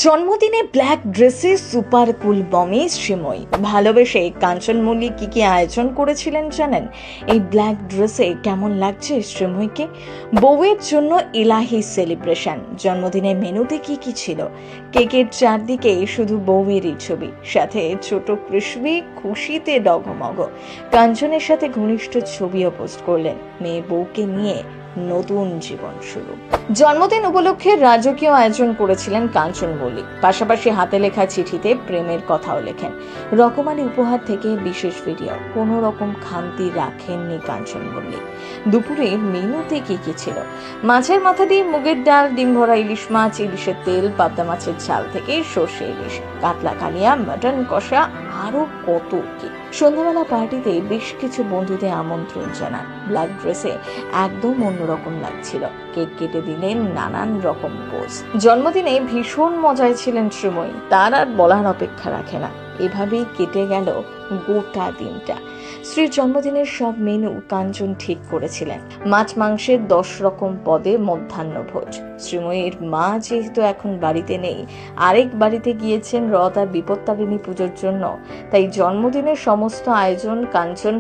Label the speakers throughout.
Speaker 1: জন্মদিনে ব্ল্যাক ড্রেসে super cool বমি শ্রীময়ী। ভালোবেসে কাঞ্চন মল্লিক কি আয়োজন করেছিলেন জানেন? এই ব্ল্যাক ড্রেসে কেমন লাগছে শ্রীময়ীকে? বউয়ের জন্য ইলাহি সেলিব্রেশন। জন্মদিনের মেনুতে কি ছিল? কেকের চারদিকে শুধু বউয়েরই ছবি, সাথে ছোট কৃষ্ণি খুশিতে ডগমগ। কাঞ্চনের সাথে ঘনিষ্ঠ ছবিও পোস্ট করলেন। মেয়ে বউকে নিয়ে নতুন জীবন শুরু। জন্মদিন উপলক্ষে রাজকীয় আয়োজন করেছিলেন কাঞ্চন মল্লিক। পাশাপাশি হাতে লেখা চিঠিতে প্রেমের কথাও লেখেন। রকমারি উপহার থেকে বিশেষ ভিডিও, কোনো রকম খামতি রাখেননি কাঞ্চন মল্লিক। দুপুরে মেনুতে কি ছিল? মাছের মাথা দিয়ে মুগের ডাল, ডিম ভরা ইলিশ মাছ, ইলিশের তেল, পাবদা মাছের ঝাল থেকে সর্ষে ইলিশ, কাতলা কালিয়া, মাটন কষা, আরো কত কি। সন্ধ্যাবেলা পার্টিতে বেশ কিছু বন্ধুদের আমন্ত্রণ জানান। ব্ল্যাক ড্রেসে একদম অন্যরকম লাগছিল। কেক কেটে দিলেন নানান রকম পোজ। জন্মদিনে ভীষণ মজায় ছিলেন শ্রীময়ী, তার আর বলার অপেক্ষা রাখে না। এভাবেই কেটে গেল গোটা দিনটা। স্ত্রীর জন্মদিনের সব মেনু কাঞ্চন ঠিক করেছিলেন। মাছ মাংসের 10 রকম পদে মধ্যাহ্ন ভোজ। শ্রীময়ীর মা যেহেতু এখন বাড়িতে নেই, আরেক বাড়িতে গিয়েছেন রতার বিপত্তারিণী পুজোর জন্য, তাই জন্মদিনের সমস্ত আয়োজন কাঞ্চন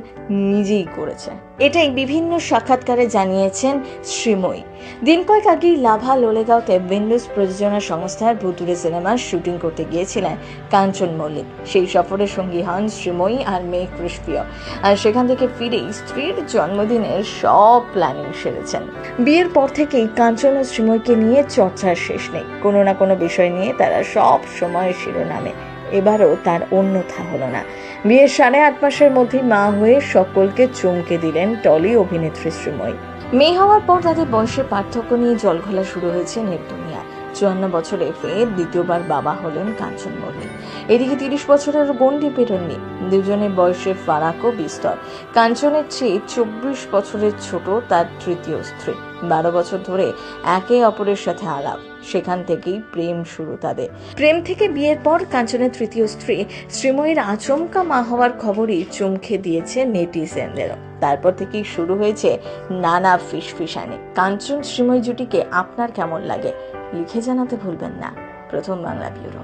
Speaker 1: নিজেই করেছে। এটাই বিভিন্ন সাক্ষাৎকারে জানিয়েছেন শ্রীময়ী। দিন কয়েক আগেই লাভা লোলেগাঁওতে উইন্ডোজ প্রযোজনা সংস্থার ভুতুড়ে সিনেমার শুটিং করতে গিয়েছিলেন কাঞ্চন মল্লিক। সেই সফরে সঙ্গী হন শ্রীময়ী আর মেয়ে কৃষ্ণপ্রিয়। আর সেখান থেকে ফিরেই স্ত্রীর জন্মদিনের সব প্ল্যানিং সেরেছেন। বিয়ের পর থেকেই কাঞ্চন ও শ্রীময়ীকে নিয়ে চর্চার শেষ নেই। কোনো না কোনো বিষয় নিয়ে তারা সব সময় শিরোনামে। এবারও তার অন্যথা হলো না। বিয়ের 8.5 মাসের মধ্যেই মা হয়ে সকলকে চমকে দিলেন টলি অভিনেত্রী শ্রীময়ী। মেয়ে হওয়ার পর তাদের বয়সের পার্থক্য নিয়ে জলঘোলা শুরু হয়েছে নেট দুনিয়ায়। 54 বছরে ফের দ্বিতীয়বার বাবা হলেন কাঞ্চন মল্লিক। এদিকে 30 বছরের গণ্ডি পেরোননি। দুজনের বয়সের ফারাকও বিস্তর। কাঞ্চনের চেয়ে 24 বছরের ছোট তার তৃতীয় স্ত্রী। 12 বছর ধরে একে অপরের সাথে আলাপ। সেখান থেকেই প্রেম শুরু তাদের। প্রেম থেকে বিয়ের পর কাঞ্চনের তৃতীয় স্ত্রী শ্রীময়ীর আচমকা মা হওয়ার খবরই চমকে দিয়েছে নেটিজেনদেরও। তারপর থেকেই শুরু হয়েছে নানা ফিসফিসানি। কাঞ্চন শ্রীময়ী জুটিকে আপনার কেমন লাগে লিখে জানাতে ভুলবেন না। প্রথম বাংলা ব্যুরো।